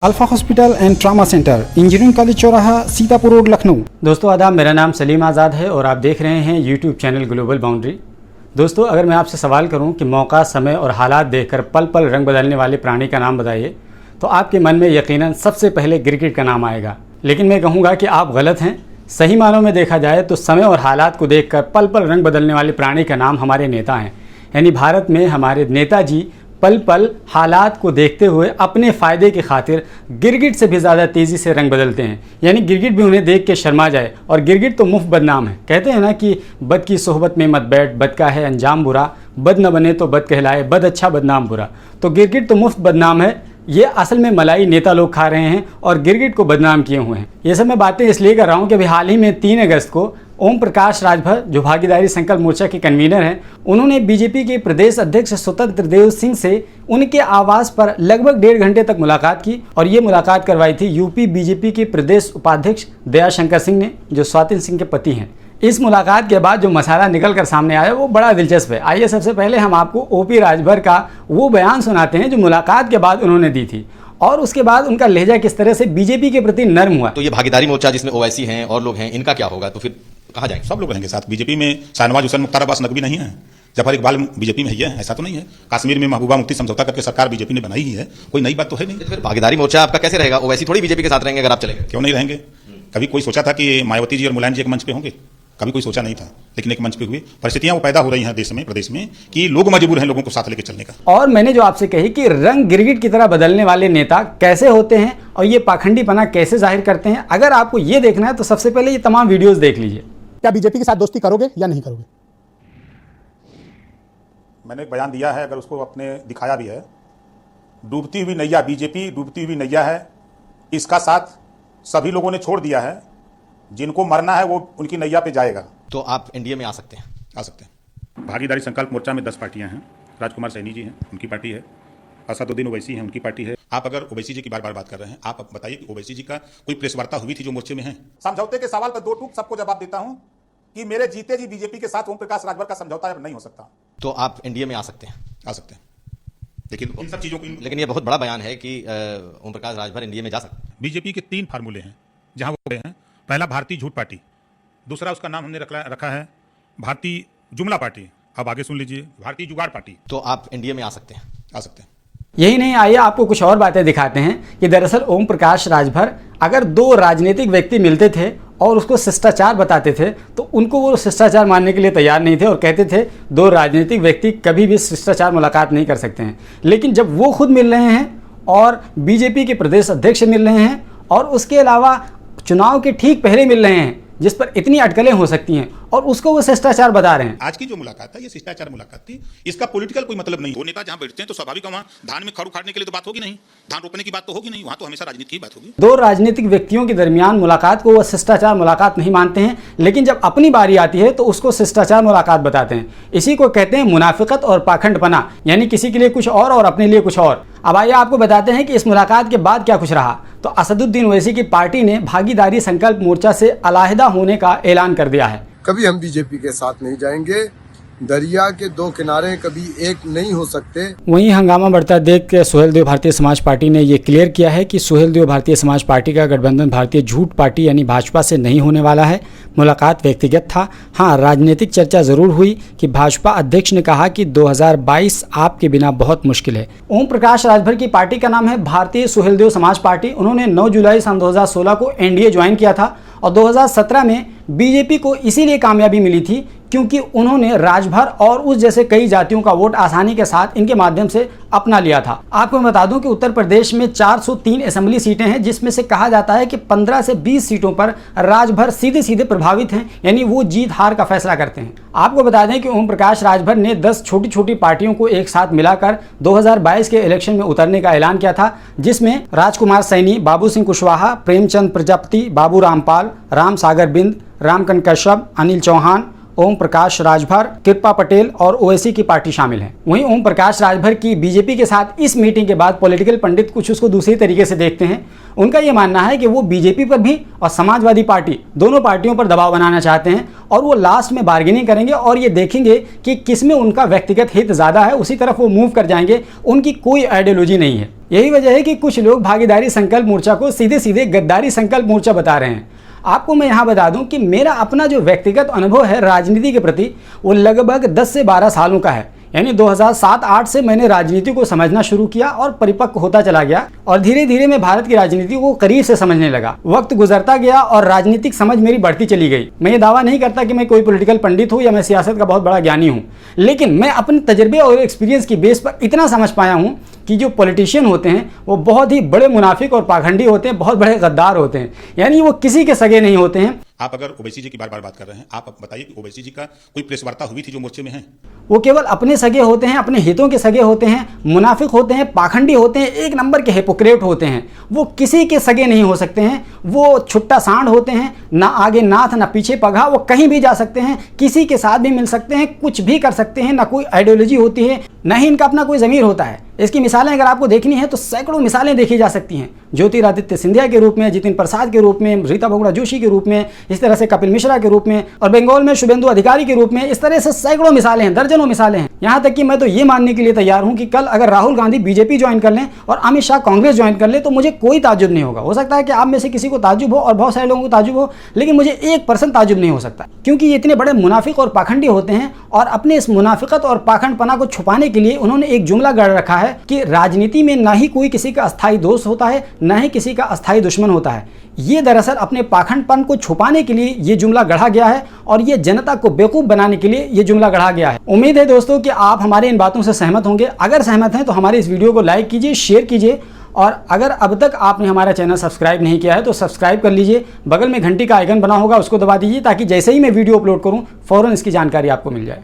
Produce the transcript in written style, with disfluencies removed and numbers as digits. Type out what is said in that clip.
Alpha hospital and trauma centre, engineering college चौराहा, Sitapur road, Lucknow. दोस्तों आदाब, मेरा नाम सलीम आज़ाद है और आप देख रहे हैं यूट्यूब चैनल ग्लोबल बाउंड्री। दोस्तों, अगर मैं आपसे सवाल करूं कि मौका, समय और हालात देखकर पल पल रंग बदलने वाले प्राणी का नाम बताइए, तो आपके मन में यकीनन सबसे पहले गिरगिट का नाम आएगा। लेकिन मैं कहूँगा कि आप गलत हैं। सही मानों में देखा जाए तो समय और हालात को देखकर पल पल रंग बदलने वाले प्राणी का नाम हमारे नेता हैं। यानी भारत में हमारे नेताजी पल पल हालात को देखते हुए अपने फ़ायदे की खातिर गिरगिट से भी ज़्यादा तेज़ी से रंग बदलते हैं। यानी गिरगिट भी उन्हें देख के शर्मा जाए। और गिरगिट तो मुफ्त बदनाम है। कहते हैं ना कि बद की सोहबत में मत बैठ, बद का है अंजाम बुरा, बद न बने तो बद कहलाए, बद अच्छा बदनाम बुरा। तो गिरगिट तो मुफ्त बदनाम है। ये असल में मलाई नेता लोग खा रहे हैं और गिरगिट को बदनाम किए हुए हैं। ये सब मैं बातें इसलिए कर रहा हूँ कि अभी हाल ही में 3 अगस्त को ओम प्रकाश राजभर, जो भागीदारी संकल्प मोर्चा के कन्वीनर हैं, उन्होंने बीजेपी के प्रदेश अध्यक्ष स्वतंत्र देव सिंह से उनके आवास पर लगभग 1.5 घंटे तक मुलाकात की। और ये मुलाकात करवाई थी यूपी बीजेपी के प्रदेश उपाध्यक्ष दयाशंकर सिंह ने, जो स्वाति सिंह के पति हैं। इस मुलाकात के बाद जो मसाला निकल कर सामने आया वो बड़ा दिलचस्प है। आइए सबसे पहले हम आपको ओपी राजभर का वो बयान सुनाते हैं जो मुलाकात के बाद उन्होंने दी थी, और उसके बाद उनका लहजा किस तरह से बीजेपी के प्रति नर्म हुआ। तो ये भागीदारी मोर्चा जिसमें ओवैसी हैं और लोग हैं, इनका क्या होगा? तो फिर कहाँ जाएंगे? सब लोग रहेंगे साथ। बीजेपी में शाहनवाज हुसैन, मुख्तार अब्बास नकवी नहीं है, जफर इकबाल बीजेपी में है, ऐसा तो नहीं है। कश्मीर में महबूबा मुफ्ती समझौता करके सरकार बीजेपी ने बनाई ही है, कोई नई बात तो है नहीं। तो फिर भागीदारी मोर्चा आपका कैसे रहेगा? ओवैसी थोड़ी बीजेपी के साथ रहेंगे अगर आप चले गए। क्यों नहीं रहेंगे? कभी कोई सोचा था कि मायावती जी और मुलायम जी एक मंच पे होंगे? कभी कोई सोचा नहीं था, लेकिन एक मंच पे हुए। परिस्थितियां वो पैदा हो रही हैं देश में, प्रदेश में, कि लोग मजबूर हैं लोगों को साथ लेकर चलने का। और मैंने जो आपसे कही कि रंग गिरगिट की तरह बदलने वाले नेता कैसे होते हैं और ये पाखंडीपना कैसे जाहिर करते हैं, अगर आपको ये देखना है तो सबसे पहले ये तमाम वीडियोस देख लीजिए। क्या बीजेपी के साथ दोस्ती करोगे या नहीं करोगे? मैंने एक बयान दिया है, अगर उसको अपने दिखाया भी है। डूबती हुई नैया, बीजेपी डूबती हुई नैया है, इसका साथ सभी लोगों ने छोड़ दिया है। जिनको मरना है वो उनकी नैया पे जाएगा। तो आप एनडीए में आ सकते हैं? आ सकते हैं। भागीदारी संकल्प मोर्चा में 10 पार्टियां हैं। राजकुमार सैनी जी हैं, उनकी पार्टी है। असदुद्दीन ओवैसी हैं, उनकी पार्टी है। आप अगर ओवैसी जी की बार बार बात कर रहे हैं, आप बताइए कि ओवैसी जी का कोई प्रेस वार्ता हुई थी जो मोर्चे में है? समझौते के सवाल पर 2 टूक सबको जवाब देता हूं कि मेरे जीते जी बीजेपी के साथ ओम प्रकाश राजभर का समझौता नहीं हो सकता। तो आप एनडीए में आ सकते हैं? आ सकते हैं, लेकिन इन सब चीजों को लेकिन ये बहुत बड़ा बयान है कि ओम प्रकाश राजभर एनडीए में जा सकते हैं। बीजेपी के 3 फार्मूले हैं जहां वो हैं। पहला भारतीय झूठ पार्टी, दूसरा उसका नाम हमने रखा है भारतीय जुमला पार्टी, अब आगे सुन लीजिए, भारतीय जुगाड़ पार्टी। तो आप एनडीए में आ सकते हैं? आ सकते हैं। यही नहीं, आइए आपको कुछ और बातें दिखाते हैं कि दरअसल ओम प्रकाश राजभर अगर 2 राजनीतिक व्यक्ति मिलते थे और उसको शिष्टाचार बताते थे तो उनको वो शिष्टाचार मानने के लिए तैयार नहीं थे और कहते थे 2 राजनीतिक व्यक्ति कभी भी शिष्टाचार मुलाकात नहीं कर सकते हैं। लेकिन जब वो खुद मिल रहे हैं और बीजेपी के प्रदेश अध्यक्ष मिल रहे हैं और उसके अलावा चुनाव के ठीक पहले मिल रहे हैं, जिस पर इतनी अटकलें हो सकती हैं, और उसको वो शिष्टाचार बता रहे हैं। आज की जो मुलाकात है ये शिष्टाचार मुलाकात थी, इसका पॉलिटिकल कोई मतलब नहीं। वो नेता जहां बैठते हैं तो स्वाभाविक है वहां धान में खड़ उखाड़ने के लिए तो बात होगी नहीं, धान रोपने की बात तो होगी नहीं, वहां तो हमेशा राजनीति की बात होगी। 2 राजनीतिक व्यक्तियों के दरमियान मुलाकात को वो शिष्टाचार मुलाकात नहीं मानते हैं, लेकिन जब अपनी बारी आती है तो उसको शिष्टाचार मुलाकात बताते हैं। इसी को कहते हैं मुनाफिकत और पाखंडपना, यानी किसी के लिए कुछ और अपने लिए कुछ और। अब आइए आपको बताते हैं कि इस मुलाकात के बाद क्या कुछ रहा। तो असदुद्दीन ओवैसी की पार्टी ने भागीदारी संकल्प मोर्चा से अलहदा होने का ऐलान कर दिया है। कभी हम बीजेपी के साथ नहीं जाएंगे। दरिया के 2 किनारे कभी एक नहीं हो सकते। वहीं हंगामा बढ़ता देख के सुहेलदेव भारतीय समाज पार्टी ने ये क्लियर किया है कि सुहेलदेव भारतीय समाज पार्टी का गठबंधन भारतीय झूठ पार्टी यानी भाजपा से नहीं होने वाला है। मुलाकात व्यक्तिगत था। हाँ, राजनीतिक चर्चा जरूर हुई कि भाजपा अध्यक्ष ने कहा कि 2022 आपके बिना बहुत मुश्किल है। ओम प्रकाश राजभर की पार्टी का नाम है भारतीय सुहेलदेव समाज पार्टी। उन्होंने 9 जुलाई सन 2016 को एनडीए ज्वाइन किया था और 2017 में बीजेपी को इसीलिए कामयाबी मिली थी क्योंकि उन्होंने राजभर और उस जैसे कई जातियों का वोट आसानी के साथ इनके माध्यम से अपना लिया था। आपको बता दूं कि उत्तर प्रदेश में 403 असेंबली सीटें हैं, जिसमें से कहा जाता है कि 15 से 20 सीटों पर राजभर सीधे सीधे प्रभावित हैं, यानी वो जीत हार का फैसला करते हैं। आपको बता दें कि ओम प्रकाश राजभर ने 10 छोटी छोटी पार्टियों को एक साथ मिलाकर 2022 के इलेक्शन में उतरने का ऐलान किया था, जिसमें राजकुमार सैनी, बाबू सिंह कुशवाहा, प्रेमचंद प्रजापति, बाबू रामपाल, राम सागर बिंद, रामकन कश्यप, अनिल चौहान, ओम प्रकाश राजभर, कृपा पटेल और ओवैसी की पार्टी शामिल है। वहीं ओम प्रकाश राजभर की बीजेपी के साथ इस मीटिंग के बाद पॉलिटिकल पंडित कुछ उसको दूसरी तरीके से देखते हैं। उनका ये मानना है कि वो बीजेपी पर भी और समाजवादी पार्टी, दोनों पार्टियों पर दबाव बनाना चाहते हैं और वो लास्ट में बार्गेनिंग करेंगे और ये देखेंगे कि किस में उनका व्यक्तिगत हित ज़्यादा है, उसी तरफ वो मूव कर जाएंगे। उनकी कोई आइडियोलॉजी नहीं है। यही वजह है कि कुछ लोग भागीदारी संकल्प मोर्चा को सीधे सीधे गद्दारी संकल्प मोर्चा बता रहे हैं। आपको मैं यहाँ बता दूं कि मेरा अपना जो व्यक्तिगत अनुभव है राजनीति के प्रति वो लगभग 10 से 12 सालों का है। यानी 2007-8 से मैंने राजनीति को समझना शुरू किया और परिपक्व होता चला गया और धीरे धीरे मैं भारत की राजनीति को करीब से समझने लगा। वक्त गुजरता गया और राजनीतिक समझ मेरी बढ़ती चली गई। मैं ये दावा नहीं करता कि मैं कोई पॉलिटिकल पंडित हूँ या मैं सियासत का बहुत बड़ा ज्ञानी हूँ, लेकिन मैं अपने तजर्बे और एक्सपीरियंस की बेस पर इतना समझ पाया हूँ कि जो पॉलिटिशियन होते हैं वो बहुत ही बड़े मुनाफिक और पाखंडी होते हैं, बहुत बड़े गद्दार होते हैं। यानी वो किसी के सगे नहीं होते हैं। आप अगर ओवैसी जी की बार बार बात कर रहे हैं, आप बताइए कि ओवैसी जी का कोई प्रेस वार्ता हुई थी जो मोर्चे में है? वो केवल अपने सगे होते हैं, अपने हितों के सगे होते हैं, मुनाफिक होते हैं, पाखंडी होते हैं, एक नंबर के हिपोक्रेट होते हैं। वो किसी के सगे नहीं हो सकते हैं। वो छुट्टा सांड होते हैं, ना आगे नाथ ना पीछे पगहा। वो कहीं भी जा सकते हैं, किसी के साथ भी मिल सकते हैं, कुछ भी कर सकते हैं। ना कोई आइडियोलॉजी होती है, ना ही इनका अपना कोई ज़मीर होता है। इसकी मिसालें अगर आपको देखनी है तो सैकड़ों मिसालें देखी जा सकती हैं। ज्योतिरादित्य सिंधिया के रूप में, जितिन प्रसाद के रूप में, रीता बहुगुणा जोशी के रूप में, इस तरह से कपिल मिश्रा के रूप में, और बंगाल में शुभेंदु अधिकारी के रूप में। इस तरह से सैकड़ों मिसालें हैं, दर्जनों मिसालें हैं। यहाँ तक कि मैं तो ये मानने के लिए तैयार हूँ कि कल अगर राहुल गांधी बीजेपी ज्वाइन कर लें और अमित शाह कांग्रेस ज्वाइन कर ले तो मुझे कोई ताज्जुब नहीं होगा। हो सकता है कि आप में से किसी को ताज्जुब हो और बहुत सारे लोगों को ताज्जुब हो, लेकिन मुझे 1% ताज्जुब नहीं हो सकता, क्योंकि ये इतने बड़े मुनाफिक और पाखंडी होते हैं। और अपने इस मुनाफिकत और पाखंडपना को छुपाने के लिए उन्होंने एक जुमला गढ़ रखा है कि राजनीति में ना ही कोई किसी का अस्थायी दोस्त होता है, ना ही किसी का अस्थायी दुश्मन होता है। ये दरअसल अपने पाखंडपन को छुपाने के लिए ये जुमला गढ़ा गया है और ये जनता को बेवकूफ़ बनाने के लिए ये जुमला गढ़ा गया है। उम्मीद है दोस्तों कि आप हमारे इन बातों से सहमत होंगे। अगर सहमत हैं तो हमारे इस वीडियो को लाइक कीजिए, शेयर कीजिए, और अगर अब तक आपने हमारा चैनल सब्सक्राइब नहीं किया है तो सब्सक्राइब कर लीजिए। बगल में घंटी का आइकन बना होगा, उसको दबा दीजिए ताकि जैसे ही मैं वीडियो अपलोड करूँ फ़ौरन इसकी जानकारी आपको मिल जाए।